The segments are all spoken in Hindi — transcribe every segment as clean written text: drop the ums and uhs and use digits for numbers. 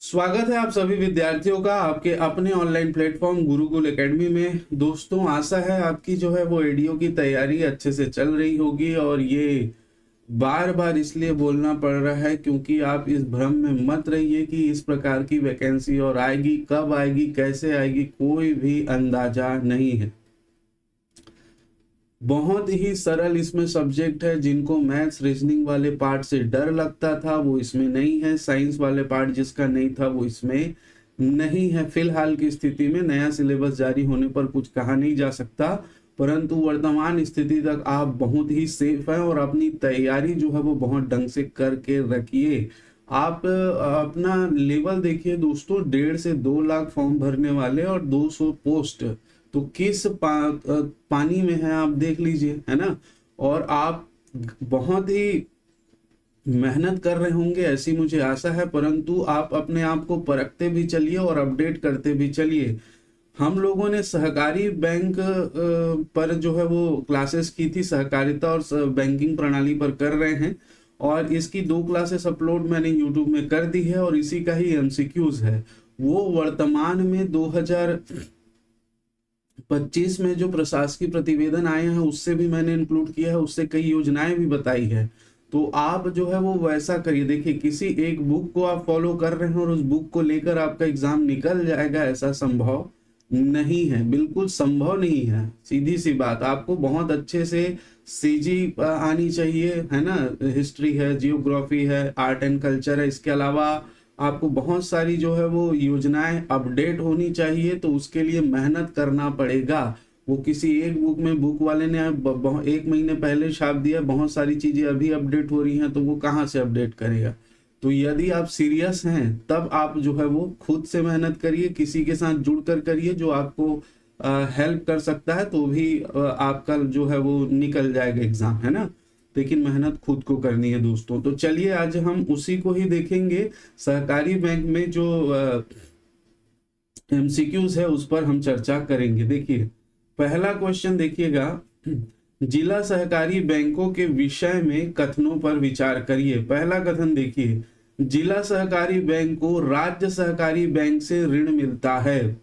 स्वागत है आप सभी विद्यार्थियों का आपके अपने ऑनलाइन प्लेटफॉर्म गुरुकुल एकेडमी में। दोस्तों, आशा है आपकी जो है वो एडीओ की तैयारी अच्छे से चल रही होगी। और ये बार बार इसलिए बोलना पड़ रहा है क्योंकि आप इस भ्रम में मत रहिए कि इस प्रकार की वैकेंसी और आएगी, कब आएगी, कैसे आएगी, कोई भी अंदाजा नहीं है। बहुत ही सरल इसमें सब्जेक्ट है। जिनको मैथ्स रीजनिंग वाले पार्ट से डर लगता था वो इसमें नहीं है। साइंस वाले पार्ट जिसका नहीं था वो इसमें नहीं है। फिलहाल की स्थिति में नया सिलेबस जारी होने पर कुछ कहा नहीं जा सकता, परंतु वर्तमान स्थिति तक आप बहुत ही सेफ हैं और अपनी तैयारी जो है वो बहुत ढंग से करके रखिए। आप अपना लेवल देखिए दोस्तों। 1.5 से 2 लाख फॉर्म भरने वाले और 200 पोस्ट, तो किस पानी में है आप देख लीजिए, है ना। और आप बहुत ही मेहनत कर रहे होंगे ऐसी मुझे आशा है, परंतु आप अपने आप को परखते भी चलिए और अपडेट करते भी चलिए। हम लोगों ने सहकारी बैंक पर जो है वो क्लासेस की थी, सहकारिता और बैंकिंग प्रणाली पर कर रहे हैं। और इसकी 2 क्लासेस अपलोड मैंने यूट्यूब में कर दी है और इसी का ही एमसीक्यूज है। वो वर्तमान में 2025 में जो प्रशासकीय प्रतिवेदन आए हैं उससे भी मैंने इंक्लूड किया है, उससे कई योजनाएं भी बताई है। तो आप जो है वो वैसा करिए। देखिए, किसी एक बुक को आप फॉलो कर रहे हैं और उस बुक को लेकर आपका एग्जाम निकल जाएगा, ऐसा संभव नहीं है, बिल्कुल संभव नहीं है। सीधी सी बात, आपको बहुत अच्छे से सीजी आनी चाहिए, है ना। हिस्ट्री है, जियोग्राफी है, आर्ट एंड कल्चर है। इसके अलावा आपको बहुत सारी जो है वो योजनाएं अपडेट होनी चाहिए, तो उसके लिए मेहनत करना पड़ेगा। वो किसी एक बुक में बुक वाले ने 1 महीने पहले छाप दिया, बहुत सारी चीजें अभी अपडेट हो रही हैं, तो वो कहाँ से अपडेट करेगा। तो यदि आप सीरियस हैं तब आप जो है वो खुद से मेहनत करिए, किसी के साथ जुड़कर करिए जो आपको हेल्प कर सकता है, तो भी आपका जो है वो निकल जाएगा एग्जाम, है ना। लेकिन मेहनत खुद को करनी है दोस्तों। तो चलिए आज हम उसी को ही देखेंगे। सहकारी बैंक में जो एमसीक्यूज है उस पर हम चर्चा करेंगे। देखिए, पहला क्वेश्चन देखिएगा, जिला सहकारी बैंकों के विषय में कथनों पर विचार करिए। पहला कथन देखिए, जिला सहकारी बैंक को राज्य सहकारी बैंक से ऋण मिलता है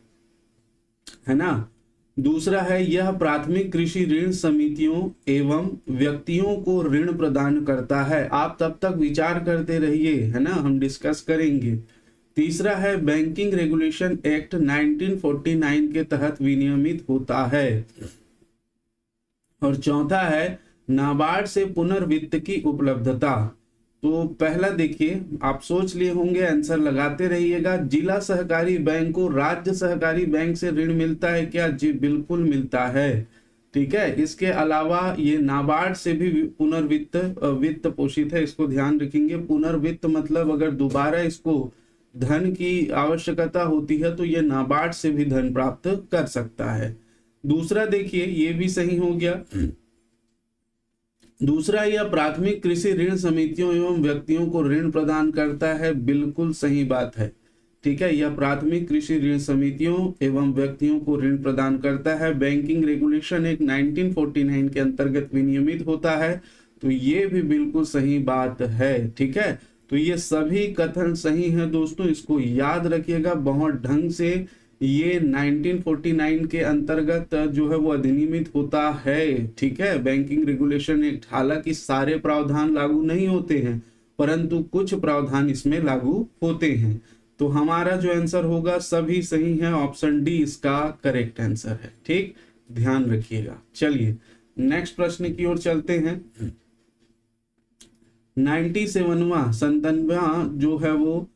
ना। दूसरा है, यह प्राथमिक कृषि ऋण समितियों एवं व्यक्तियों को ऋण प्रदान करता है। आप तब तक विचार करते रहिए, है ना, हम डिस्कस करेंगे। तीसरा है, बैंकिंग रेगुलेशन एक्ट 1949 के तहत विनियमित होता है। और चौथा है, नाबार्ड से पुनर्वित्त की उपलब्धता। तो पहला देखिए, आप सोच लिए होंगे, आंसर लगाते रहिएगा। जिला सहकारी बैंक को राज्य सहकारी बैंक से ऋण मिलता है क्या? जी बिल्कुल मिलता है, ठीक है। इसके अलावा ये नाबार्ड से भी वित्त पोषित है, इसको ध्यान रखेंगे। पुनर्वित्त मतलब अगर दोबारा इसको धन की आवश्यकता होती है तो ये नाबार्ड से भी धन प्राप्त कर सकता है। दूसरा देखिए, ये भी सही हो गया। दूसरा, यह प्राथमिक कृषि ऋण समितियों एवं व्यक्तियों को ऋण प्रदान करता है, बिल्कुल सही बात है, ठीक है। यह प्राथमिक कृषि ऋण समितियों एवं व्यक्तियों को ऋण प्रदान करता है। बैंकिंग रेगुलेशन एक्ट 1949 के अंतर्गत विनियमित होता है, तो ये भी बिल्कुल सही बात है, ठीक है। तो ये सभी कथन सही हैं दोस्तों, इसको याद रखिएगा बहुत ढंग से। ये 1949 के अंतर्गत जो है वो अधिनियमित होता है, ठीक है, बैंकिंग रेगुलेशन एक्ट। हालांकि सारे प्रावधान लागू नहीं होते हैं, परंतु कुछ प्रावधान इसमें लागू होते हैं। तो हमारा जो आंसर होगा सभी सही है, ऑप्शन डी इसका करेक्ट आंसर है, ठीक, ध्यान रखिएगा। चलिए नेक्स्ट प्रश्न की ओर चलते हैं। 97वां जो है वो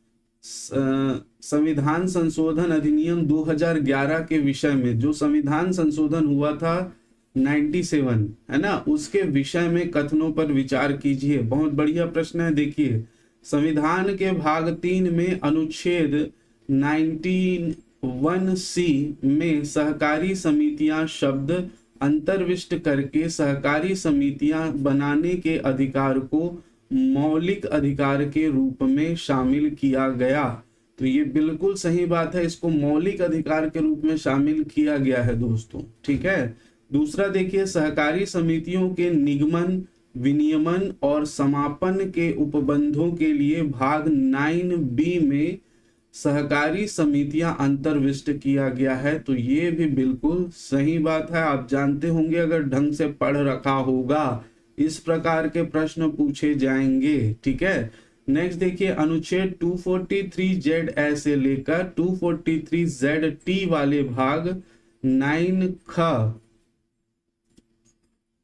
संविधान संशोधन अधिनियम 2011 के विषय में, जो संविधान संशोधन हुआ था 97, है ना, उसके विषय में कथनों पर विचार कीजिए। बहुत बढ़िया प्रश्न है। देखिए, संविधान के भाग 3 में अनुच्छेद 91C में सहकारी समितियां शब्द अंतर्विष्ट करके सहकारी समितियां बनाने के अधिकार को मौलिक अधिकार के रूप में शामिल किया गया। तो ये बिल्कुल सही बात है, इसको मौलिक अधिकार के रूप में शामिल किया गया है दोस्तों, ठीक है। दूसरा देखिए, सहकारी समितियों के निगमन, विनियमन और समापन के उपबंधों के लिए भाग 9B में सहकारी समितियां अंतर्विष्ट किया गया है, तो ये भी बिल्कुल सही बात है। आप जानते होंगे अगर ढंग से पढ़ रखा होगा इस प्रकार के प्रश्न पूछे जाएंगे। ठीक है, नेक्स्ट देखिए, अनुच्छेद 243Z से लेकर 243ZT वाले भाग 9 ख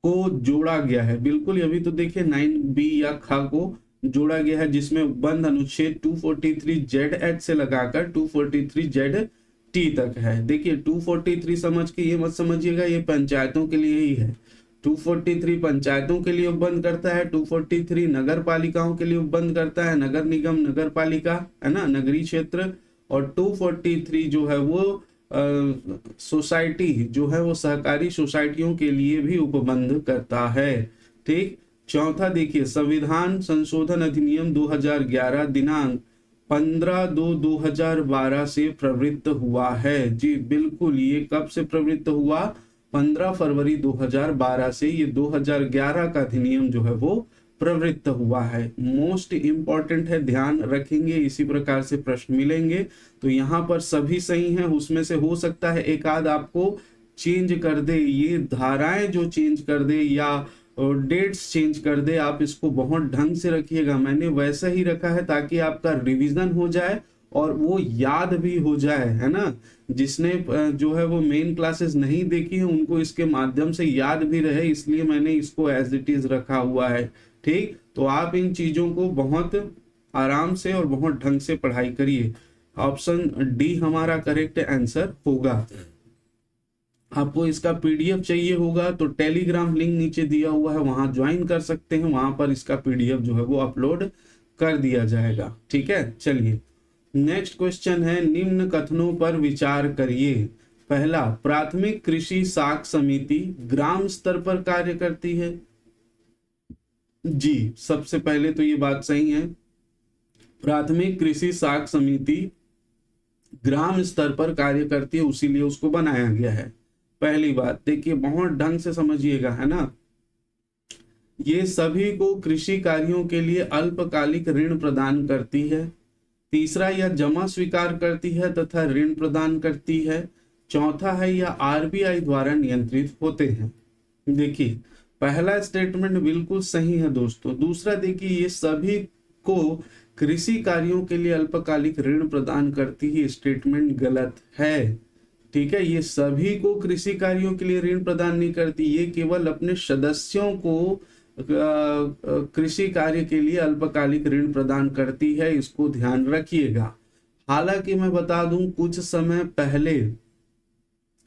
को जोड़ा गया है। बिल्कुल, अभी तो देखिए 9B या ख को जोड़ा गया है, जिसमें उपबंध अनुच्छेद 243ZH से लगाकर 243ZT तक है। देखिए 243 समझ के ये मत समझिएगा ये पंचायतों के लिए ही है। 243 पंचायतों के लिए उपबंध करता है, 243 नगर पालिकाओं के लिए उपबंध करता है, नगर निगम, नगर पालिका, है ना, नगरीय क्षेत्र। और 243 जो है वो सोसाइटी जो है वो सहकारी सोसाइटियों के लिए भी उपबंध करता है। ठीक, चौथा देखिए, संविधान संशोधन अधिनियम 2011 दिनांक 15/2/2012 से प्रवृत्त हुआ है। जी बिल्कुल, ये कब से प्रवृत्त हुआ? 15 फरवरी 2012 से ये 2011 का अधिनियम जो है वो प्रवृत्त हुआ है। मोस्ट इंपॉर्टेंट है, ध्यान रखेंगे, इसी प्रकार से प्रश्न मिलेंगे। तो यहाँ पर सभी सही हैं, उसमें से हो सकता है एक आध आपको चेंज कर दे, ये धाराएं जो चेंज कर दे या डेट्स चेंज कर दे। आप इसको बहुत ढंग से रखिएगा, मैंने वैसा ही रखा है ताकि आपका रिवीजन हो जाए और वो याद भी हो जाए, है ना। जिसने जो है वो मेन क्लासेस नहीं देखी है उनको इसके माध्यम से याद भी रहे, इसलिए मैंने इसको एज इट इज रखा हुआ है। ठीक, तो आप इन चीजों को बहुत आराम से और बहुत ढंग से पढ़ाई करिए। ऑप्शन डी हमारा करेक्ट आंसर होगा। आपको इसका पीडीएफ चाहिए होगा तो टेलीग्राम लिंक नीचे दिया हुआ है, वहां ज्वाइन कर सकते हैं, वहां पर इसका पीडीएफ जो है वो अपलोड कर दिया जाएगा। ठीक है, चलिए नेक्स्ट क्वेश्चन है, निम्न कथनों पर विचार करिए। पहला, प्राथमिक कृषि साख समिति ग्राम स्तर पर कार्य करती है। जी, सबसे पहले तो ये बात सही है, प्राथमिक कृषि साख समिति ग्राम स्तर पर कार्य करती है, उसीलिए उसको बनाया गया है। पहली बात देखिए, बहुत ढंग से समझिएगा, है ना। ये सभी को कृषि कार्यों के लिए अल्पकालिक ऋण प्रदान करती है। तीसरा, यह जमा स्वीकार करती है तथा ऋण प्रदान करती है। चौथा है, यह आरबीआई द्वारा नियंत्रित होते हैं। देखिए पहला स्टेटमेंट बिल्कुल सही है दोस्तों। दूसरा देखिए, ये सभी को कृषि कार्यों के लिए अल्पकालिक ऋण प्रदान करती है, स्टेटमेंट गलत है। ठीक है, ये सभी को कृषि कार्यों के लिए ऋण प्रदान नहीं करती, ये केवल अपने सदस्यों को कृषि कार्य के लिए अल्पकालिक ऋण प्रदान करती है, इसको ध्यान रखिएगा। हालांकि मैं बता दूं, कुछ समय पहले,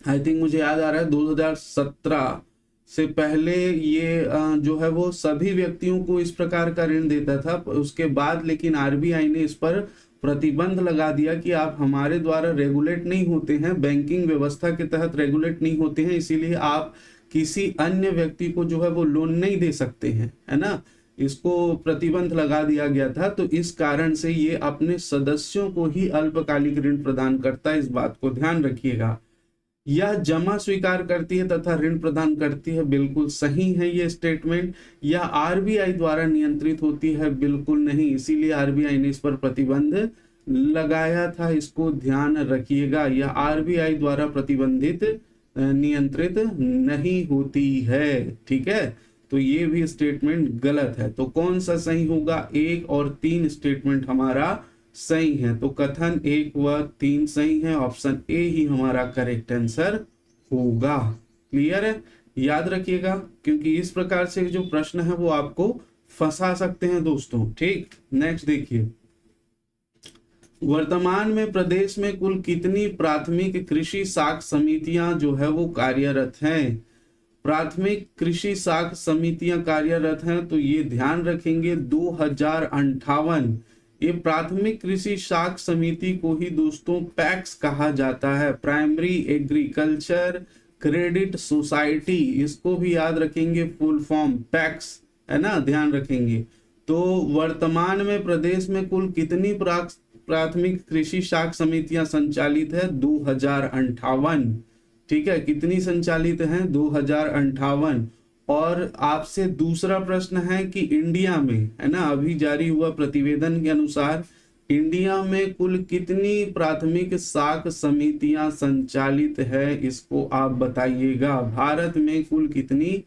आई थिंक मुझे याद आ रहा है 2017 से पहले ये जो है वो सभी व्यक्तियों को इस प्रकार का ऋण देता था। उसके बाद लेकिन आरबीआई ने इस पर प्रतिबंध लगा दिया कि आप हमारे द्वारा रेगुलेट नहीं होते हैं, बैंकिंग व्यवस्था के तहत रेगुलेट नहीं होते हैं, इसीलिए आप किसी अन्य व्यक्ति को जो है वो लोन नहीं दे सकते हैं, है ना। इसको प्रतिबंध लगा दिया गया था, तो इस कारण से ये अपने सदस्यों को ही अल्पकालिक ऋण प्रदान करता है, इस बात को ध्यान रखिएगा। यह जमा स्वीकार करती है तथा ऋण प्रदान करती है, बिल्कुल सही है ये स्टेटमेंट। यह आरबीआई द्वारा नियंत्रित होती है, बिल्कुल नहीं, इसीलिए आरबीआई ने इस पर प्रतिबंध लगाया था, इसको ध्यान रखिएगा। यह आरबीआई द्वारा प्रतिबंधित नियंत्रित नहीं होती है। ठीक है, तो ये भी स्टेटमेंट गलत है। तो कौन सा सही होगा? 1 और 3 स्टेटमेंट हमारा सही है, तो कथन 1 व 3 सही है, ऑप्शन ए ही हमारा करेक्ट आंसर होगा। क्लियर है, याद रखिएगा, क्योंकि इस प्रकार से जो प्रश्न है वो आपको फंसा सकते हैं दोस्तों। ठीक, नेक्स्ट देखिए, वर्तमान में प्रदेश में कुल कितनी प्राथमिक कृषि साख समितियां जो है वो कार्यरत हैं? प्राथमिक कृषि साख समितियां कार्यरत हैं, तो ये ध्यान रखेंगे 2058। ये प्राथमिक कृषि साख समिति को ही दोस्तों पैक्स कहा जाता है, प्राइमरी एग्रीकल्चर क्रेडिट सोसाइटी, इसको भी याद रखेंगे, फुल फॉर्म पैक्स, है ना, ध्यान रखेंगे। तो वर्तमान में प्रदेश में कुल कितनी प्राथमिक कृषि साख समितियां संचालित है? 2058। ठीक है, कितनी संचालित हैं? 2058। और आपसे दूसरा प्रश्न है कि इंडिया में, है ना, अभी जारी हुआ प्रतिवेदन के अनुसार इंडिया में कुल कितनी प्राथमिक साख समितियां संचालित है, इसको आप बताइएगा। भारत में कुल कितनी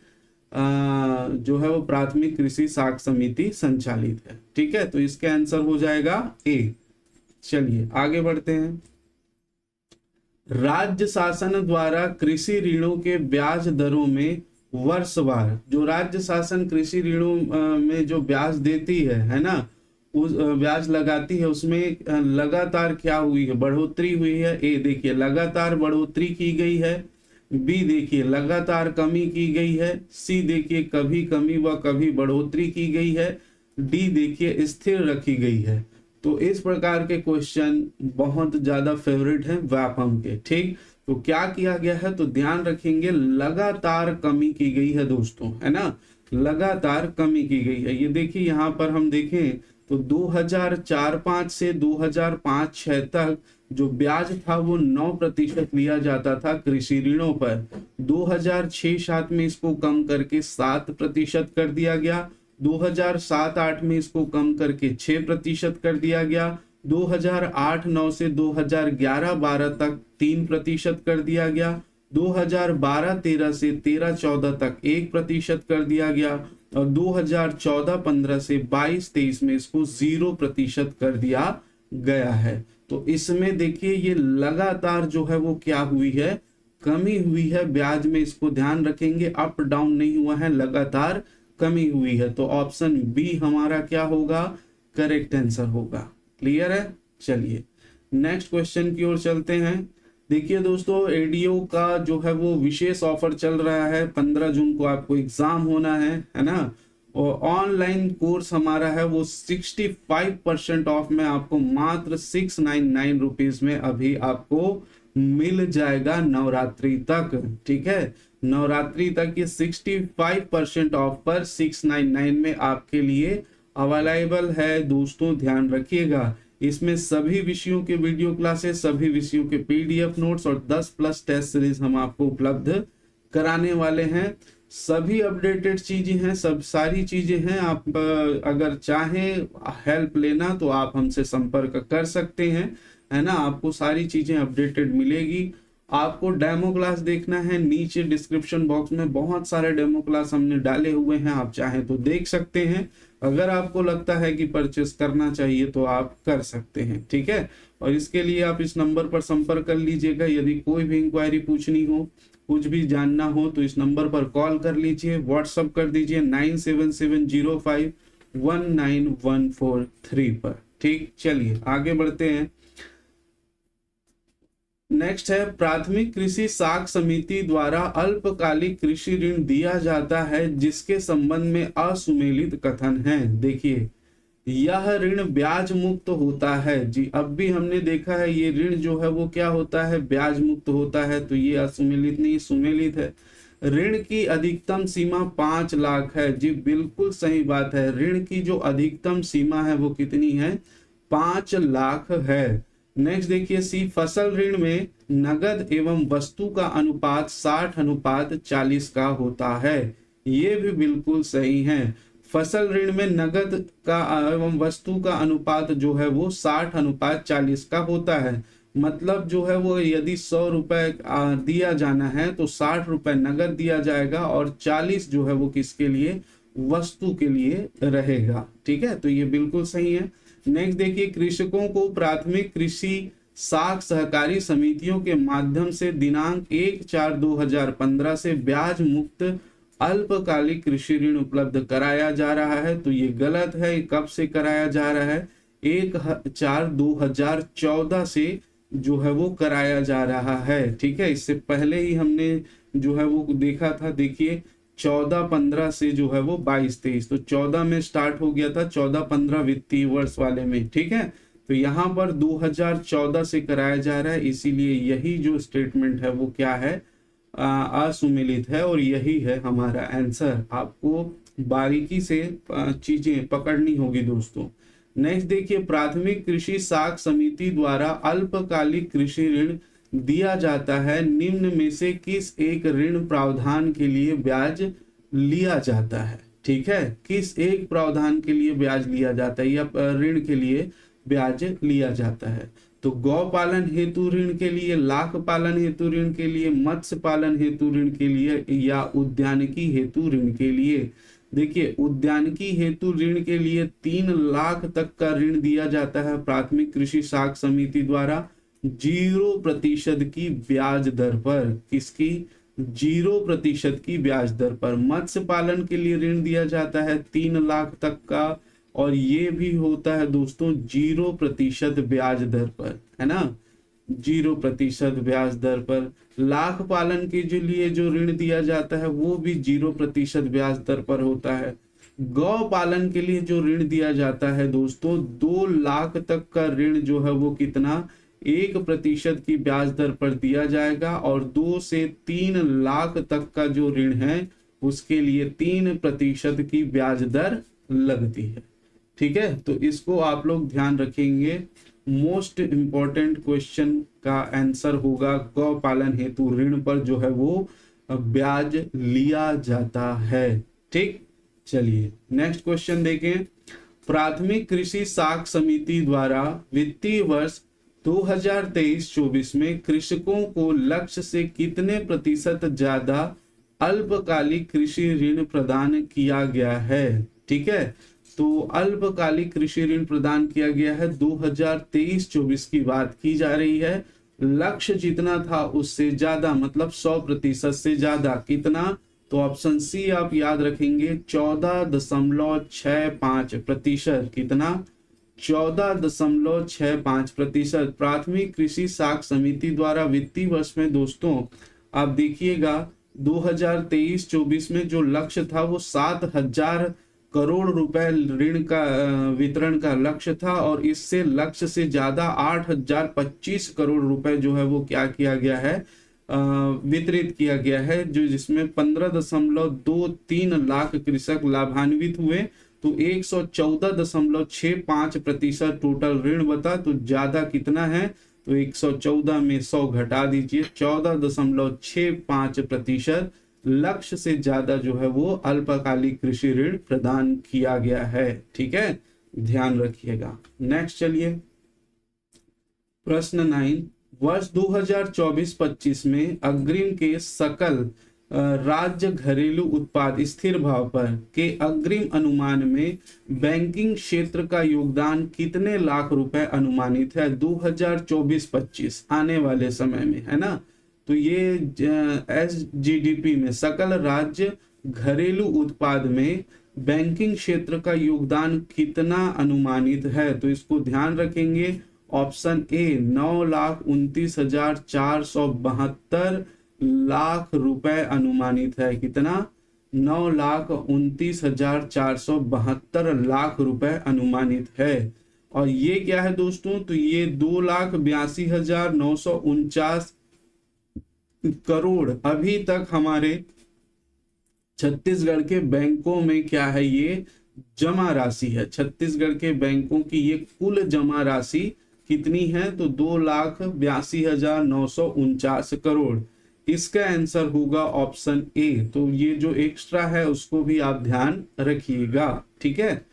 जो है वो प्राथमिक कृषि साख समिति संचालित है। ठीक है, तो इसका आंसर हो जाएगा ए। चलिए आगे बढ़ते हैं। राज्य शासन द्वारा कृषि ऋणों के ब्याज दरों में वर्षवार, जो राज्य शासन कृषि ऋणों में जो ब्याज देती है ना, उस ब्याज लगाती है, उसमें लगातार क्या हुई है, बढ़ोतरी हुई है। ए देखिए लगातार बढ़ोतरी की गई है, बी देखिए लगातार कमी की गई है, सी देखिए कभी कमी व कभी बढ़ोतरी की गई है, डी देखिए स्थिर रखी गई है। तो इस प्रकार के क्वेश्चन बहुत ज्यादा फेवरेट हैं व्यापम के। ठीक, तो क्या किया गया है, तो ध्यान रखेंगे लगातार कमी की गई है दोस्तों, है ना, लगातार कमी की गई है। ये देखिए यहाँ पर हम देखें तो 2004-05 से 2005-06 तक जो ब्याज था वो 9% लिया जाता था कृषि ऋणों पर। 2006-07 में इसको कम करके 7% कर दिया गया। 2007-08 में इसको कम करके 6% कर दिया गया। 2008-09 से 2011-12 तक 3% कर दिया गया। 2012-13 से 13-14 तक 1% कर दिया गया और 2014-15 से 22-23 में इसको 0% कर दिया गया है। तो इसमें देखिए ये लगातार जो है वो क्या हुई है, कमी हुई है ब्याज में। इसको ध्यान रखेंगे, अप डाउन नहीं हुआ है, लगातार कमी हुई है। तो ऑप्शन बी हमारा क्या होगा, करेक्ट आंसर होगा। क्लियर है। चलिए नेक्स्ट क्वेश्चन की ओर चलते हैं। देखिए दोस्तों, एडीओ का जो है वो विशेष ऑफर चल रहा है। 15 जून को आपको एग्जाम होना है ना, और ऑनलाइन कोर्स हमारा है वो 65% ऑफ में आपको मात्र 699 रुपीज में अभी आपको मिल जाएगा नवरात्रि तक। ठीक है, नवरात्रि तक ये 65% ऑफ पर 699 में आपके लिए अवेलेबल है दोस्तों, ध्यान रखिएगा। इसमें सभी विषयों के वीडियो क्लासेस, सभी विषयों के पीडीएफ नोट्स और 10+ टेस्ट सीरीज हम आपको उपलब्ध कराने वाले हैं। सभी अपडेटेड चीजें हैं, सब सारी चीजें हैं। आप अगर चाहें हेल्प लेना तो आप हमसे संपर्क कर सकते हैं, है ना। आपको सारी चीजें अपडेटेड मिलेगी। आपको डेमो क्लास देखना है, नीचे डिस्क्रिप्शन बॉक्स में बहुत सारे डेमो क्लास हमने डाले हुए हैं, आप चाहें तो देख सकते हैं। अगर आपको लगता है कि परचेस करना चाहिए तो आप कर सकते हैं। ठीक है, और इसके लिए आप इस नंबर पर संपर्क कर लीजिएगा। यदि कोई भी इंक्वायरी पूछनी हो, कुछ भी जानना हो तो इस नंबर पर कॉल कर लीजिए, व्हाट्सअप कर दीजिए 9770519143 पर। ठीक, चलिए आगे बढ़ते हैं। नेक्स्ट है, प्राथमिक कृषि साख समिति द्वारा अल्पकालिक कृषि ऋण दिया जाता है जिसके संबंध में असुमेलित कथन है। देखिए यह ऋण ब्याज मुक्त होता है जी। अब भी हमने देखा है ये ऋण जो है वो क्या होता है, ब्याज मुक्त होता है। तो ये असुमेलित नहीं, सुमेलित है। ऋण की अधिकतम सीमा 5 लाख है जी, बिल्कुल सही बात है। ऋण की जो अधिकतम सीमा है वो कितनी है, 5 लाख है। नेक्स्ट देखिए सी, फसल ऋण में नगद एवं वस्तु का अनुपात 60:40 का होता है। ये भी बिल्कुल सही है। फसल ऋण में नगद का एवं वस्तु का अनुपात जो है वो 60:40 का होता है। मतलब जो है वो यदि 100 रुपए दिया जाना है तो 60 रुपए नगद दिया जाएगा और 40 जो है वो किसके लिए, वस्तु के लिए रहेगा। ठीक है, तो ये बिल्कुल सही है। नेक्स्ट देखिए, कृषकों को प्राथमिक कृषि साख सहकारी समितियों के माध्यम से दिनांक 1/4/2015 से ब्याज मुक्त अल्पकालिक कृषि ऋण उपलब्ध कराया जा रहा है। तो ये गलत है। कब से कराया जा रहा है, 1/4/2014 से जो है वो कराया जा रहा है। ठीक है, इससे पहले ही हमने जो है वो देखा था। देखिए 14-15 से जो है वो 22-23, तो 14 में स्टार्ट हो गया था, 14-15 वित्तीय वर्ष वाले में। ठीक है, तो यहाँ पर 2014 से कराया जा रहा है, इसीलिए यही जो स्टेटमेंट है वो क्या है, असुमेलित है और यही है हमारा आंसर। आपको बारीकी से चीजें पकड़नी होगी दोस्तों। नेक्स्ट देखिए, प्राथमिक कृषि साख समिति द्वारा अल्पकालिक कृषि ऋण दिया जाता है, निम्न में से किस एक ऋण प्रावधान के लिए ब्याज लिया जाता है। ठीक है, किस एक प्रावधान के लिए ब्याज लिया जाता है या ऋण के लिए ब्याज लिया जाता है। तो गौ पालन हेतु ऋण के लिए, लाख पालन हेतु ऋण के लिए, मत्स्य पालन हेतु ऋण के लिए या उद्यानिकी हेतु ऋण के लिए। देखिए उद्यानिकी हेतु ऋण के लिए 3 लाख तक का ऋण दिया जाता है प्राथमिक कृषि साख समिति द्वारा 0% की ब्याज दर पर। किसकी? 0% की ब्याज दर पर। मत्स्य पालन के लिए ऋण दिया जाता है 3 लाख तक का, और ये भी होता है दोस्तों 0% ब्याज दर पर, है ना, 0% ब्याज दर पर। लाख पालन के लिए जो ऋण दिया जाता है वो भी 0% ब्याज दर पर होता है। गौ पालन के लिए जो ऋण दिया जाता है दोस्तों 2 लाख तक का ऋण जो है वो कितना, 1% की ब्याज दर पर दिया जाएगा, और 2 से 3 लाख तक का जो ऋण है उसके लिए 3% की ब्याज दर लगती है। ठीक है, तो इसको आप लोग ध्यान रखेंगे। मोस्ट इंपॉर्टेंट क्वेश्चन का आंसर होगा गौ पालन हेतु ऋण पर जो है वो ब्याज लिया जाता है। ठीक, चलिए नेक्स्ट क्वेश्चन देखें। प्राथमिक कृषि साख समिति द्वारा वित्तीय वर्ष 2023-24 में कृषकों को लक्ष्य से कितने प्रतिशत ज्यादा अल्पकालिक कृषि ऋण प्रदान किया गया है? ठीक है, तो अल्पकालिक कृषि ऋण प्रदान किया गया है 2023-24 की बात की जा रही है। लक्ष्य जितना था उससे ज्यादा, मतलब 100% से ज्यादा। कितना? तो ऑप्शन सी आप याद रखेंगे 14.65%। कितना? 14.65%। प्राथमिक कृषि साख समिति द्वारा वित्तीय वर्ष में दोस्तों आप देखिएगा 2023-24 में जो लक्ष्य था वो 7,000 करोड़ रुपए ऋण का वितरण का लक्ष्य था, और इससे लक्ष्य से ज्यादा 8,025 करोड़ रुपए जो है वो क्या किया गया है, वितरित किया गया है, जो जिसमें 15.23 लाख कृषक लाभान्वित हुए। तो 114.65% टोटल ऋण बता। तो ज्यादा कितना है? तो 114 में 100 घटा दीजिए, 14.65% लक्ष्य से ज्यादा जो है वो अल्पकालिक कृषि ऋण प्रदान किया गया है। ठीक है, ध्यान रखिएगा। नेक्स्ट चलिए प्रश्न 9। वर्ष 2024-25 में अग्रिम के सकल राज्य घरेलू उत्पाद स्थिर भाव पर के अग्रिम अनुमान में बैंकिंग क्षेत्र का योगदान कितने लाख रुपए अनुमानित है 2024-25 आने वाले समय में, है ना। तो ये SGDP में, सकल राज्य घरेलू उत्पाद में बैंकिंग क्षेत्र का योगदान कितना अनुमानित है? तो इसको ध्यान रखेंगे। ऑप्शन ए 9,29,472 लाख रुपए अनुमानित है। कितना? 9,29,472 लाख रुपए अनुमानित है। और ये क्या है दोस्तों? तो ये 2,82,949 करोड़ अभी तक हमारे छत्तीसगढ़ के बैंकों में क्या है, ये जमा राशि है। छत्तीसगढ़ के बैंकों की ये कुल जमा राशि कितनी है? तो 2,82,949 करोड़। इसका आंसर होगा ऑप्शन ए। तो ये जो एक्स्ट्रा है उसको भी आप ध्यान रखिएगा। ठीक है,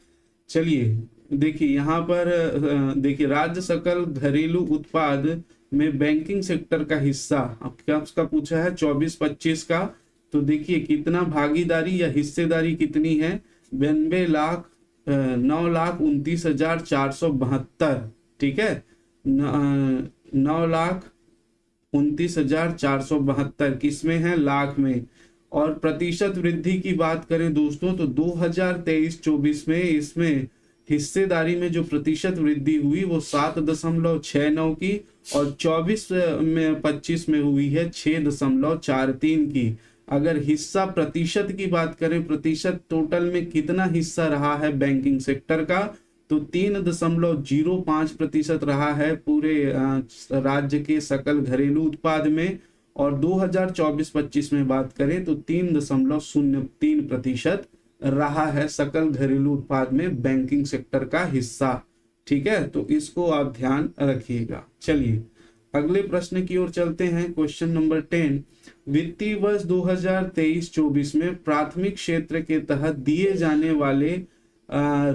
चलिए देखिए यहाँ पर देखिए राज्य सकल घरेलू उत्पाद में बैंकिंग सेक्टर का हिस्सा अब क्या उसका पूछा है 24-25 का। तो देखिए कितना भागीदारी या हिस्सेदारी कितनी है? 9,29,472। ठीक है, 9,29,472 किसमें है? लाख में। और प्रतिशत वृद्धि की बात करें दोस्तों तो 2023-24 में इसमें हिस्सेदारी में जो प्रतिशत वृद्धि हुई वो 7.69 की, और 24-25 में हुई है 6.43 की। अगर हिस्सा प्रतिशत की बात करें, प्रतिशत टोटल में कितना हिस्सा रहा है बैंकिंग सेक्टर का, तो 3.05% रहा है पूरे राज्य के सकल घरेलू उत्पाद में। और 2024-25 में बात करें तो 3.03% रहा है सकल घरेलू उत्पाद में बैंकिंग सेक्टर का हिस्सा। ठीक है, तो इसको आप ध्यान रखिएगा। चलिए अगले प्रश्न की ओर चलते हैं। Question number 10। वित्तीय वर्ष 2023-24 में प्राथमिक क्षेत्र के तहत दिए जाने वाले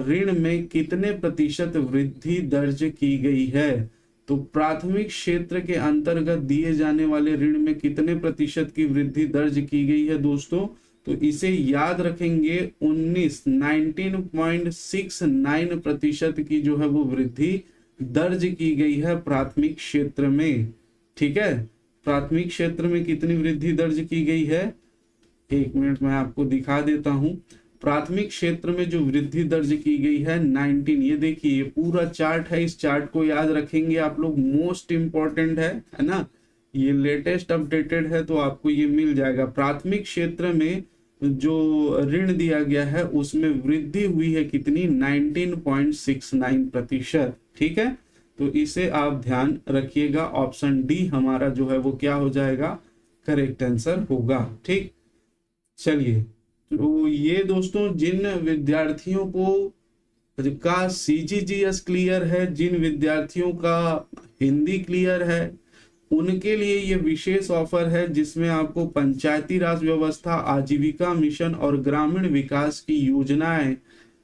ऋण में कितने प्रतिशत वृद्धि दर्ज की गई है। तो प्राथमिक क्षेत्र के अंतर्गत दिए जाने वाले ऋण में कितने प्रतिशत की वृद्धि दर्ज की गई है दोस्तों, तो इसे याद रखेंगे 19.69% की जो है वो वृद्धि दर्ज की गई है प्राथमिक क्षेत्र में। ठीक है, प्राथमिक क्षेत्र में कितनी वृद्धि दर्ज की गई है, एक मिनट मैं आपको दिखा देता हूं। प्राथमिक क्षेत्र में जो वृद्धि दर्ज की गई है 19, ये देखिए ये पूरा चार्ट है, इस चार्ट को याद रखेंगे आप लोग, मोस्ट इंपॉर्टेंट है ना, ये लेटेस्ट अपडेटेड है तो आपको ये मिल जाएगा। प्राथमिक क्षेत्र में जो ऋण दिया गया है उसमें वृद्धि हुई है कितनी, 19.69%। ठीक है, तो इसे आप ध्यान रखिएगा, ऑप्शन डी हमारा जो है वो क्या हो जाएगा, करेक्ट आंसर होगा। ठीक, चलिए, तो ये दोस्तों जिन विद्यार्थियों को का सीजीजीएस क्लियर है, जिन विद्यार्थियों का हिंदी क्लियर है, उनके लिए ये विशेष ऑफर है जिसमें आपको पंचायती राज व्यवस्था, आजीविका मिशन और ग्रामीण विकास की योजनाएं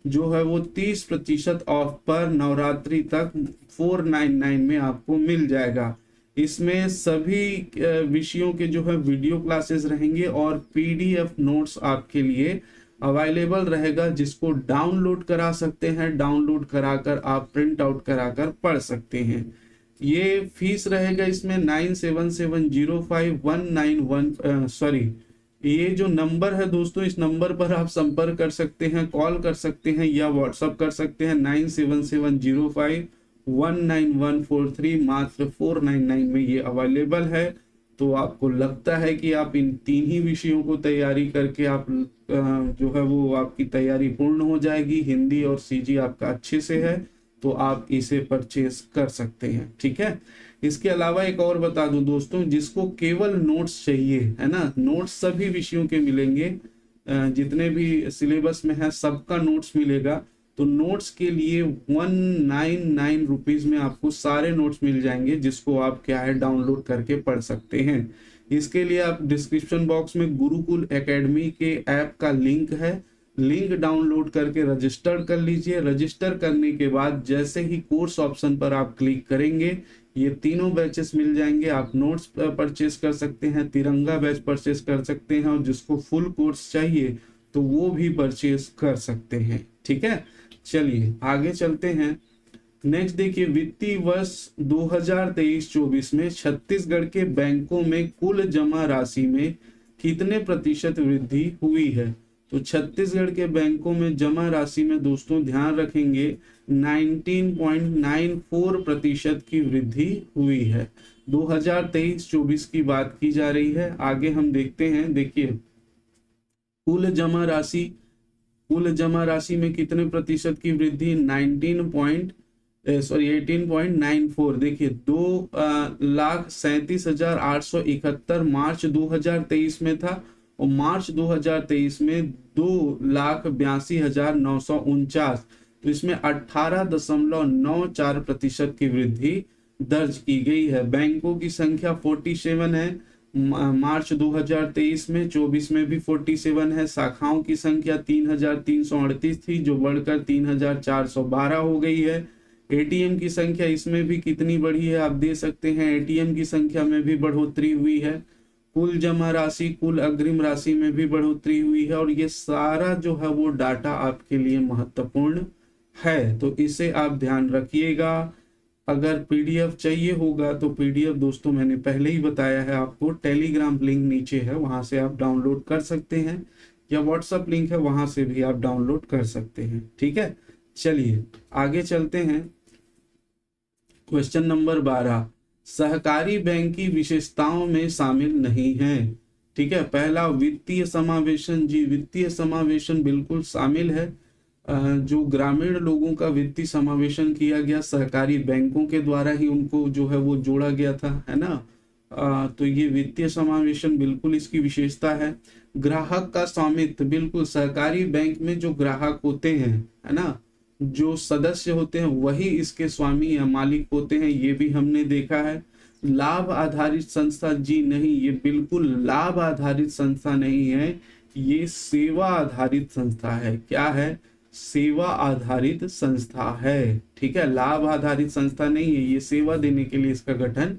जो है वो 30% ऑफ पर नवरात्रि तक 499 में आपको मिल जाएगा। इसमें सभी विषयों के जो है वीडियो क्लासेस रहेंगे और पीडीएफ नोट्स आपके लिए अवेलेबल रहेगा, जिसको डाउनलोड करा सकते हैं, डाउनलोड कराकर आप प्रिंट आउट कराकर पढ़ सकते हैं। ये फीस रहेगा इसमें 97705191 सॉरी, ये जो नंबर है दोस्तों, इस नंबर पर आप संपर्क कर सकते हैं, कॉल कर सकते हैं या व्हाट्सअप कर सकते हैं 9770519143, मात्र 499 में ये अवेलेबल है। तो आपको लगता है कि आप इन तीन ही विषयों को तैयारी करके आप जो है वो आपकी तैयारी पूर्ण हो जाएगी, हिंदी और सीजी आपका अच्छे से है तो आप इसे परचेस कर सकते हैं। ठीक है, इसके अलावा एक और बता दूं दोस्तों, जिसको केवल नोट्स चाहिए है ना, नोट्स सभी विषयों के मिलेंगे, जितने भी सिलेबस में है सबका नोट्स मिलेगा। तो नोट्स के लिए 199 रुपीज में आपको सारे नोट्स मिल जाएंगे, जिसको आप क्या है डाउनलोड करके पढ़ सकते हैं। इसके लिए आप डिस्क्रिप्शन बॉक्स में गुरुकुल एकेडमी के ऐप का लिंक है, लिंक डाउनलोड करके रजिस्टर कर लीजिए। रजिस्टर करने के बाद जैसे ही कोर्स ऑप्शन पर आप क्लिक करेंगे, ये तीनों बैचेस मिल जाएंगे। आप नोट्स परचेस कर सकते हैं, तिरंगा बैच परचेस कर सकते हैं, और जिसको फुल कोर्स चाहिए तो वो भी परचेस कर सकते हैं। ठीक है, चलिए आगे चलते हैं। नेक्स्ट देखिए, वित्तीय वर्ष 2023-24 में छत्तीसगढ़ के बैंकों में कुल जमा राशि में कितने प्रतिशत वृद्धि हुई है। तो छत्तीसगढ़ के बैंकों में जमा राशि में दोस्तों ध्यान रखेंगे 19.94% की वृद्धि हुई है। 2023-24 की बात की जा रही है। आगे हम देखते हैं, देखिए कुल जमा राशि में कितने प्रतिशत की वृद्धि, 18.94। देखिए 2,37,871 मार्च 2023 में था, और मार्च 2023 में 2,82,949, तो इसमें 18.94% की वृद्धि दर्ज की गई है। बैंकों की संख्या 47 है मार्च 2023 में, 24 में भी 47 है। शाखाओं की संख्या 3,338 थी, जो बढ़कर 3,412 हो गई है। एटीएम की संख्या इसमें भी कितनी बढ़ी है आप दे सकते हैं, एटीएम की संख्या में भी बढ़ोतरी हुई है। कुल जमा राशि, कुल अग्रिम राशि में भी बढ़ोतरी हुई है, और ये सारा जो है वो डाटा आपके लिए महत्वपूर्ण है, तो इसे आप ध्यान रखिएगा। अगर पीडीएफ चाहिए होगा तो पीडीएफ दोस्तों मैंने पहले ही बताया है आपको, टेलीग्राम लिंक नीचे है, वहां से आप डाउनलोड कर सकते हैं, या व्हाट्सएप लिंक है वहां से भी आप डाउनलोड कर सकते हैं। ठीक है, चलिए आगे चलते हैं। क्वेश्चन नंबर 12, सहकारी बैंक की विशेषताओं में शामिल नहीं है। ठीक है, पहला वित्तीय समावेशन, जी वित्तीय समावेशन बिल्कुल शामिल है। जो ग्रामीण लोगों का वित्तीय समावेशन किया गया सहकारी बैंकों के द्वारा ही उनको जो है वो जोड़ा गया था, है ना। तो ये वित्तीय समावेशन बिल्कुल इसकी विशेषता है। ग्राहक का स्वामित्व, बिल्कुल सहकारी बैंक में जो ग्राहक होते हैं, है ना, जो सदस्य होते हैं वही इसके स्वामी या मालिक होते हैं, ये भी हमने देखा है। लाभ आधारित संस्था, जी नहीं, ये बिल्कुल लाभ आधारित संस्था नहीं है, ये सेवा आधारित संस्था है। क्या है, सेवा आधारित संस्था है। ठीक है, लाभ आधारित संस्था नहीं है, ये सेवा देने के लिए इसका गठन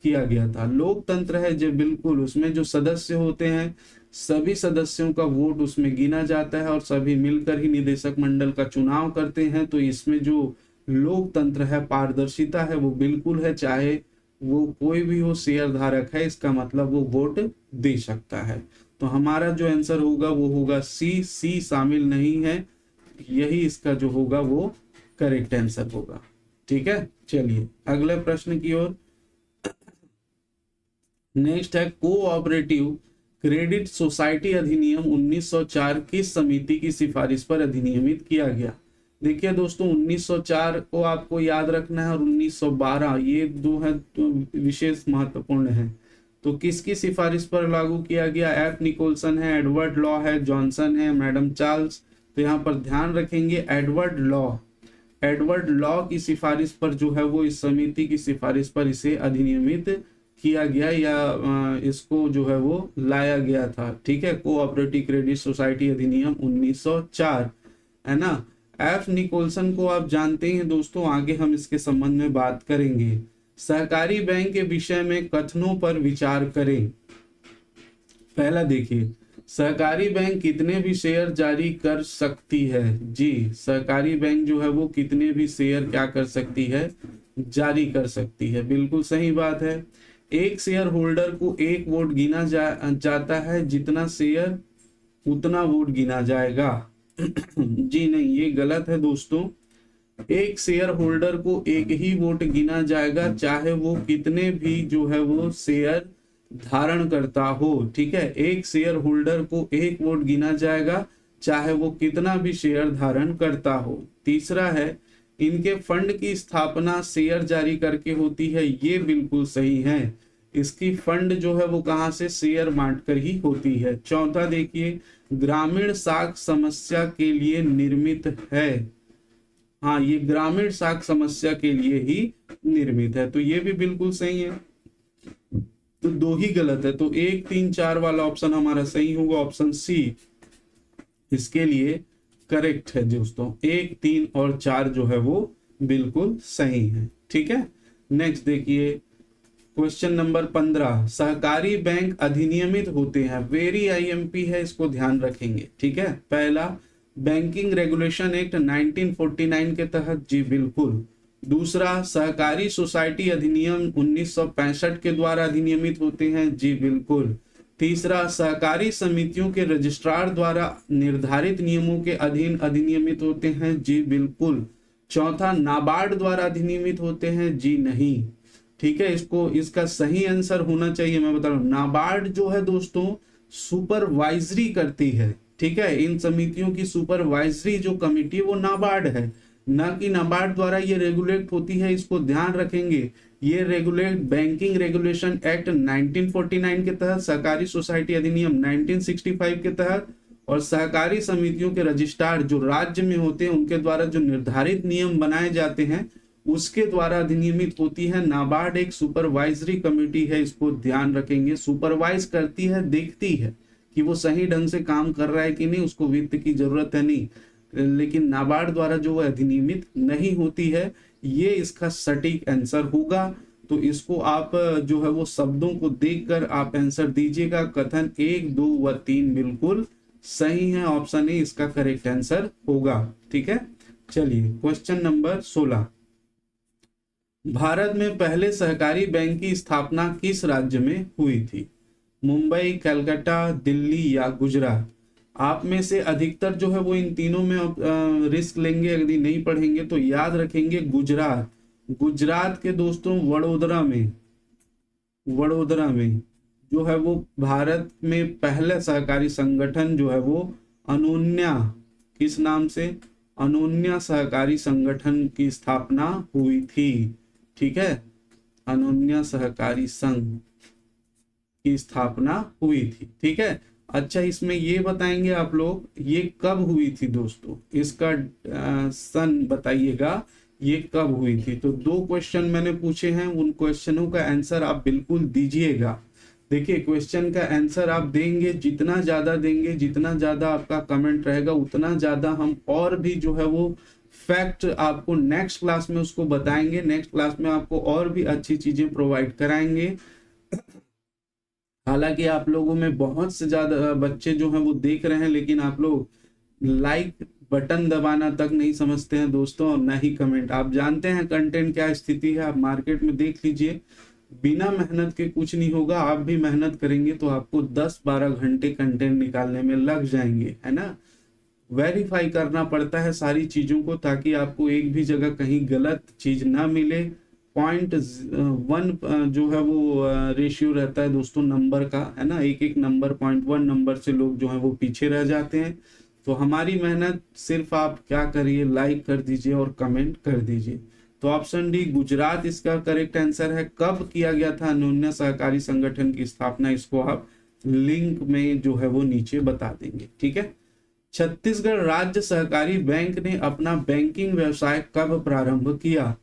किया गया था। लोकतंत्र है जो बिल्कुल, उसमें जो सदस्य होते हैं सभी सदस्यों का वोट उसमें गिना जाता है और सभी मिलकर ही निदेशक मंडल का चुनाव करते हैं। तो इसमें जो लोकतंत्र है, पारदर्शिता है, वो बिल्कुल है, चाहे वो कोई भी हो शेयर धारक है, इसका मतलब वो वोट दे सकता है। तो हमारा जो आंसर होगा वो होगा सी शामिल नहीं है, यही इसका जो होगा वो करेक्ट आंसर होगा। ठीक है, चलिए अगले प्रश्न की ओर। नेक्स्ट है कोऑपरेटिव क्रेडिट सोसाइटी अधिनियम 1904 किस समिति की सिफारिश पर अधिनियमित किया गया। देखिए दोस्तों, 1904 को आपको याद रखना है और 1912, ये दो है तो विशेष महत्वपूर्ण है। तो किसकी सिफारिश पर लागू किया गया? एफ निकोलसन है, एडवर्ड लॉ है, जॉनसन है, मैडम चार्ल्स। तो यहाँ पर ध्यान रखेंगे एडवर्ड लॉ की सिफारिश पर जो है वो इस समिति की सिफारिश पर इसे अधिनियमित किया गया या इसको जो है वो लाया गया था। ठीक है, कोऑपरेटिव क्रेडिट सोसाइटी अधिनियम 1904 है ना। एफ निकोलसन को आप जानते हैं दोस्तों, आगे हम इसके संबंध में बात करेंगे। सहकारी बैंक के विषय में कथनों पर विचार करें। पहला देखिए, सहकारी बैंक कितने भी शेयर जारी कर सकती है? जी, सहकारी बैंक जो है वो कितने भी शेयर क्या कर सकती है? जारी कर सकती है, बिल्कुल सही बात है। एक शेयर होल्डर को एक वोट गिना जाता है, जितना शेयर उतना वोट गिना जाएगा। जी नहीं, ये गलत है दोस्तों। एक शेयर होल्डर को एक ही वोट गिना जाएगा, चाहे वो कितने भी जो है वो शेयर धारण करता हो। ठीक है, एक शेयर होल्डर को एक वोट गिना जाएगा, चाहे वो कितना भी शेयर धारण करता हो। तीसरा है, इनके फंड की स्थापना शेयर जारी करके होती है, ये बिल्कुल सही है। इसकी फंड जो है वो कहां से? शेयर बांटकर ही होती है। चौथा देखिए, ग्रामीण साख समस्या के लिए निर्मित है। हाँ, ये ग्रामीण साख समस्या के लिए ही निर्मित है, तो ये भी बिल्कुल सही है। तो दो ही गलत है, तो 1, 3, 4 वाला ऑप्शन हमारा सही होगा, ऑप्शन सी इसके लिए करेक्ट है दोस्तों। 1, 3 और 4 जो है वो बिल्कुल सही है। ठीक है, नेक्स्ट देखिए क्वेश्चन नंबर 15, सहकारी बैंक अधिनियमित होते हैं। वेरी आईएमपी है, इसको ध्यान रखेंगे। ठीक है, पहला बैंकिंग रेगुलेशन एक्ट 1949 के तहत, जी बिल्कुल। दूसरा, सहकारी सोसाइटी अधिनियम 1965 के द्वारा अधिनियमित होते हैं, जी बिल्कुल। तीसरा, सहकारी समितियों के रजिस्ट्रार द्वारा निर्धारित नियमों के अधीन अधिनियमित होते हैं, जी बिल्कुल। चौथा, नाबार्ड द्वारा अधिनियमित होते हैं, जी नहीं। ठीक है, इसका सही आंसर होना चाहिए, मैं बता रहा हूं, नाबार्ड जो है दोस्तों सुपरवाइजरी करती है। ठीक है, इन समितियों की सुपरवाइजरी जो कमिटी वो नाबार्ड है, ना कि नाबार्ड द्वारा ये रेगुलेट होती है। इसको ध्यान रखेंगे, ये रेगुलेट बैंकिंग रेगुलेशन एक्ट 1949 के तहत, सहकारी सोसाइटी अधिनियम 1965 के तहत, और सहकारी समितियों के रजिस्ट्रार जो राज्य में होते हैं उनके द्वारा जो निर्धारित नियम बनाए जाते हैं उसके द्वारा अधिनियमित होती है। नाबार्ड एक सुपरवाइजरी कमेटी है, इसको ध्यान रखेंगे। सुपरवाइज करती है, देखती है कि वो सही ढंग से काम कर रहा है कि नहीं, उसको वित्त की जरूरत है नहीं, लेकिन नाबार्ड द्वारा जो है अधिनियमित नहीं होती है। ये इसका सटीक आंसर होगा। तो इसको आप जो है वो शब्दों को देखकर आप आंसर दीजिएगा। कथन 1, 2 व 3 बिल्कुल सही है, ऑप्शन ए इसका करेक्ट आंसर होगा। ठीक है, चलिए क्वेश्चन नंबर 16, भारत में पहले सहकारी बैंक की स्थापना किस राज्य में हुई थी? मुंबई, कलकत्ता, दिल्ली या गुजरात? आप में से अधिकतर जो है वो इन तीनों में रिस्क लेंगे, यदि नहीं पढ़ेंगे तो याद रखेंगे गुजरात। गुजरात के दोस्तों वडोदरा में जो है वो भारत में पहला सहकारी संगठन जो है वो अनोन्या, किस नाम से? अनोन्या सहकारी संगठन की स्थापना हुई थी। ठीक है, अनोन्या सहकारी संघ की स्थापना हुई थी। ठीक है, अच्छा इसमें ये बताएंगे आप लोग ये कब हुई थी दोस्तों, इसका सन बताइएगा ये कब हुई थी। तो 2 क्वेश्चन मैंने पूछे हैं, उन क्वेश्चनों का आंसर आप बिल्कुल दीजिएगा। देखिए क्वेश्चन का आंसर आप देंगे, जितना ज्यादा देंगे, जितना ज्यादा आपका कमेंट रहेगा, उतना ज्यादा हम और भी जो है वो फैक्ट आपको नेक्स्ट क्लास में उसको बताएंगे। नेक्स्ट क्लास में आपको और भी अच्छी चीजें प्रोवाइड कराएंगे। हालांकि आप लोगों में बहुत से ज्यादा बच्चे जो हैं वो देख रहे हैं, लेकिन आप लोग लाइक बटन दबाना तक नहीं समझते हैं दोस्तों, और ना ही कमेंट। आप जानते हैं कंटेंट क्या स्थिति है, आप मार्केट में देख लीजिए, बिना मेहनत के कुछ नहीं होगा। आप भी मेहनत करेंगे तो आपको 10-12 घंटे कंटेंट निकालने में लग जाएंगे, है ना। वेरीफाई करना पड़ता है सारी चीजों को, ताकि आपको एक भी जगह कहीं गलत चीज ना मिले। 0.1 जो है वो रेशियो रहता है दोस्तों नंबर का, है ना। एक एक नंबर 0.1 नंबर से लोग जो है वो पीछे रह जाते हैं। तो हमारी मेहनत सिर्फ आप क्या करिए, लाइक कर दीजिए और कमेंट कर दीजिए। तो ऑप्शन डी गुजरात इसका करेक्ट आंसर है। कब किया गया था अन्योन्य सहकारी संगठन की स्थापना, इसको आप लिंक में जो है वो नीचे बता देंगे, ठीक है। छत्तीसगढ़ राज्य सहकारी बैंक ने अपना बैंकिंग व्यवसाय कब प्रारंभ किया?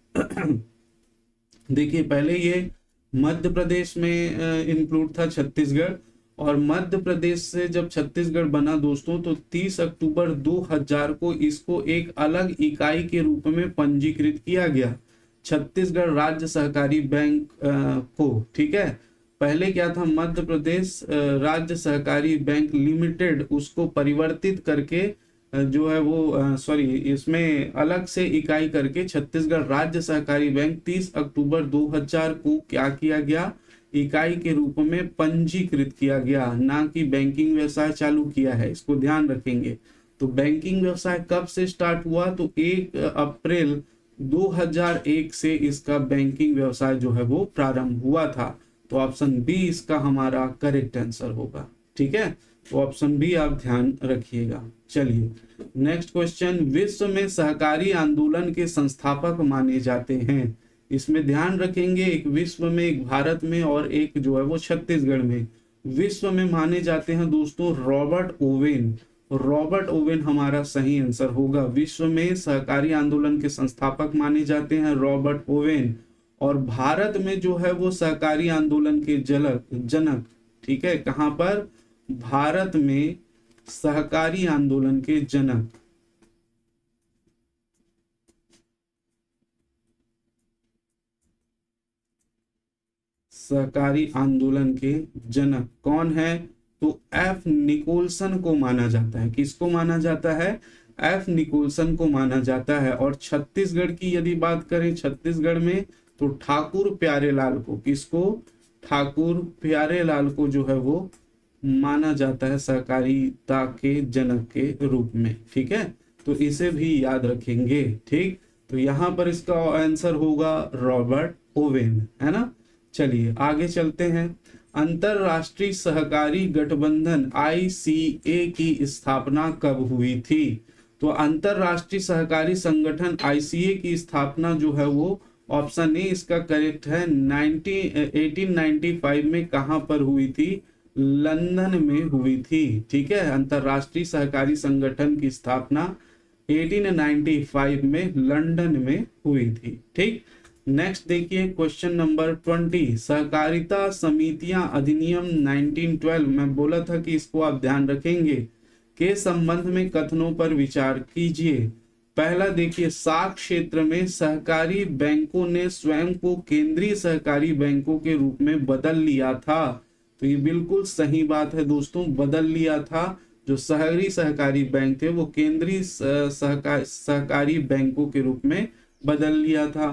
देखिए पहले ये मध्य प्रदेश में इंक्लूड था छत्तीसगढ़, और मध्य प्रदेश से जब छत्तीसगढ़ बना दोस्तों तो 30 अक्टूबर 2000 को इसको एक अलग इकाई के रूप में पंजीकृत किया गया, छत्तीसगढ़ राज्य सहकारी बैंक को, ठीक है। पहले क्या था, मध्य प्रदेश राज्य सहकारी बैंक लिमिटेड, उसको परिवर्तित करके जो है वो सॉरी इसमें अलग से इकाई करके छत्तीसगढ़ राज्य सहकारी बैंक 30 अक्टूबर 2000 को क्या किया गया, इकाई के रूप में पंजीकृत किया गया, ना कि बैंकिंग व्यवसाय चालू किया है, इसको ध्यान रखेंगे। तो बैंकिंग व्यवसाय कब से स्टार्ट हुआ, तो 1 अप्रैल 2001 से इसका बैंकिंग व्यवसाय जो है वो प्रारंभ हुआ था। तो ऑप्शन बी इसका हमारा करेक्ट आंसर होगा, ठीक है। तो ऑप्शन बी आप ध्यान रखिएगा। चलिए नेक्स्ट क्वेश्चन, विश्व में सहकारी आंदोलन के संस्थापक माने जाते हैं। इसमें ध्यान रखेंगे, एक विश्व में, एक भारत में, और एक जो है वो छत्तीसगढ़ में। विश्व में माने जाते हैं दोस्तों रॉबर्ट ओवेन। रॉबर्ट ओवेन हमारा सही आंसर होगा। विश्व में सहकारी आंदोलन के संस्थापक माने जाते हैं रॉबर्ट ओवेन। और भारत में जो है वो सहकारी आंदोलन के जनक, ठीक है, कहां पर, भारत में सहकारी आंदोलन के जनक, सहकारी आंदोलन के जनक कौन है, तो एफ निकोलसन को माना जाता है। किसको माना जाता है, एफ निकोलसन को माना जाता है। और छत्तीसगढ़ की यदि बात करें, छत्तीसगढ़ में तो ठाकुर प्यारेलाल को, किसको, ठाकुर प्यारेलाल को जो है वो माना जाता है सहकारिता के जनक के रूप में, ठीक है। तो इसे भी याद रखेंगे, ठीक। तो यहां पर इसका आंसर होगा रॉबर्ट ओवेन, है ना। चलिए आगे चलते हैं। अंतरराष्ट्रीय सहकारी गठबंधन ICA की स्थापना कब हुई थी? तो अंतरराष्ट्रीय सहकारी संगठन ICA की स्थापना जो है वो ऑप्शन ए इसका करेक्ट है, 1895 में कहां पर हुई थी, लंदन में हुई थी, ठीक है। अंतरराष्ट्रीय सहकारी संगठन की स्थापना 1895 में लंदन में हुई थी, ठीक। नेक्स्ट देखिए क्वेश्चन नंबर 20, सहकारिता समितियां अधिनियम 1912, मैं बोला था कि इसको आप ध्यान रखेंगे, के संबंध में कथनों पर विचार कीजिए। पहला देखिए, साख क्षेत्र में सहकारी बैंकों ने स्वयं को केंद्रीय सहकारी बैंकों के रूप में बदल लिया था। तो ये बिल्कुल सही बात है दोस्तों, बदल लिया था। जो शहरी सहकारी बैंक थे वो केंद्रीय सहकारी बैंकों के रूप में बदल लिया था।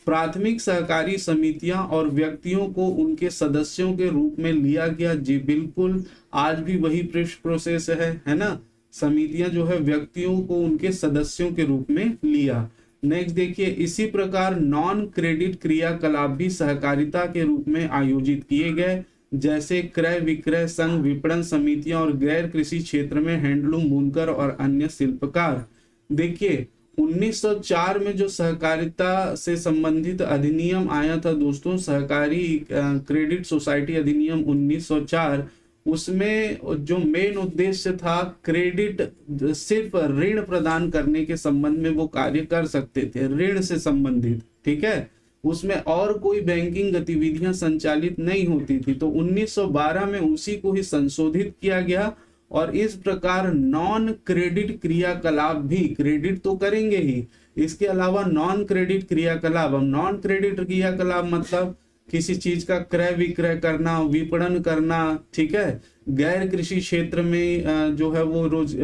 प्राथमिक सहकारी समितियां और व्यक्तियों को उनके सदस्यों के रूप में लिया गया, जी बिल्कुल, आज भी वही प्रोसेस है ना। समितियां जो है व्यक्तियों को उनके सदस्यों के रूप में लिया। नेक्स्ट देखिए, इसी प्रकार नॉन क्रेडिट क्रियाकलाप भी सहकारिता के रूप में आयोजित किए गए, जैसे क्रय विक्रय संघ, विपणन समितियां और गैर कृषि क्षेत्र में हैंडलूम, बुनकर और अन्य शिल्पकार। देखिए 1904 में जो सहकारिता से संबंधित अधिनियम आया था दोस्तों, सहकारी क्रेडिट सोसाइटी अधिनियम 1904, उसमें जो मेन उद्देश्य था क्रेडिट, सिर्फ ऋण प्रदान करने के संबंध में वो कार्य कर सकते थे, ऋण से संबंधित, ठीक है। उसमें और कोई बैंकिंग गतिविधियां संचालित नहीं होती थी। तो 1912 में उसी को ही संशोधित किया गया और इस प्रकार नॉन क्रेडिट क्रियाकलाप भी, क्रेडिट तो करेंगे ही, इसके अलावा नॉन क्रेडिट क्रियाकलाप। अब नॉन क्रेडिट क्रियाकलाप मतलब किसी चीज का क्रय विक्रय करना, विपणन करना, ठीक है, गैर कृषि क्षेत्र में जो है वो रोज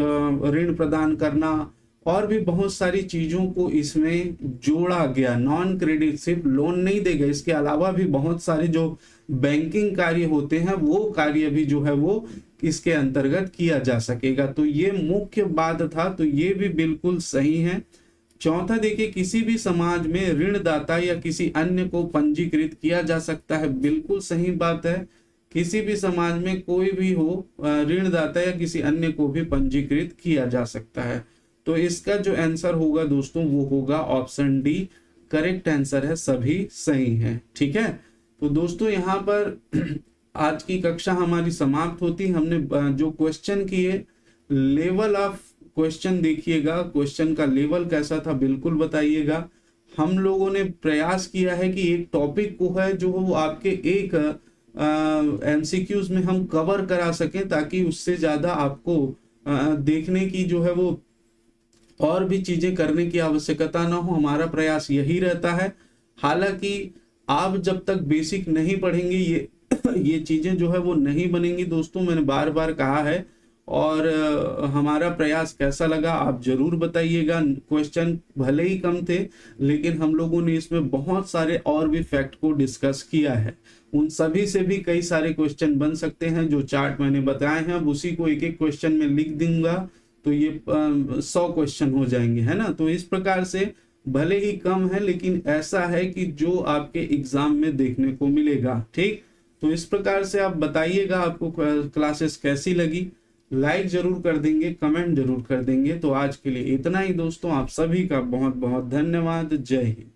ऋण प्रदान करना, और भी बहुत सारी चीजों को इसमें जोड़ा गया। नॉन क्रेडिट सिर्फ लोन नहीं देगा, इसके अलावा भी बहुत सारे जो बैंकिंग कार्य होते हैं वो कार्य भी जो है वो इसके अंतर्गत किया जा सकेगा। तो ये मुख्य बात था, तो ये भी बिल्कुल सही है। चौथा देखिए, किसी भी समाज में ऋणदाता या किसी अन्य को पंजीकृत किया जा सकता है। बिल्कुल सही बात है, किसी भी समाज में कोई भी हो, ऋणदाता या किसी अन्य को भी पंजीकृत किया जा सकता है। तो इसका जो आंसर होगा दोस्तों वो होगा ऑप्शन डी, करेक्ट आंसर है, सभी सही है। ठीक है, तो दोस्तों यहाँ पर आज की कक्षा हमारी समाप्त होती। हमने जो क्वेश्चन किए, लेवल ऑफ क्वेश्चन देखिएगा, क्वेश्चन का लेवल कैसा था बिल्कुल बताइएगा। हम लोगों ने प्रयास किया है कि एक टॉपिक को है जो वो आपके एक एमसीक्यूज में हम कवर करा सकें, ताकि उससे ज्यादा आपको देखने की जो है वो और भी चीजें करने की आवश्यकता ना हो। हमारा प्रयास यही रहता है। हालांकि आप जब तक बेसिक नहीं पढ़ेंगे ये चीजें जो है वो नहीं बनेंगी दोस्तों, मैंने बार बार कहा है। और हमारा प्रयास कैसा लगा आप जरूर बताइएगा। क्वेश्चन भले ही कम थे, लेकिन हम लोगों ने इसमें बहुत सारे और भी फैक्ट को डिस्कस किया है। उन सभी से भी कई सारे क्वेश्चन बन सकते हैं जो चार्ट मैंने बताए हैं। अब उसी को एक एक क्वेश्चन में लिख दूंगा तो ये 100 क्वेश्चन हो जाएंगे, है ना। तो इस प्रकार से भले ही कम है, लेकिन ऐसा है कि जो आपके एग्जाम में देखने को मिलेगा। ठीक, तो इस प्रकार से आप बताइएगा आपको क्लासेस कैसी लगी। लाइक जरूर कर देंगे, कमेंट जरूर कर देंगे। तो आज के लिए इतना ही दोस्तों, आप सभी का बहुत बहुत धन्यवाद। जय हिंद।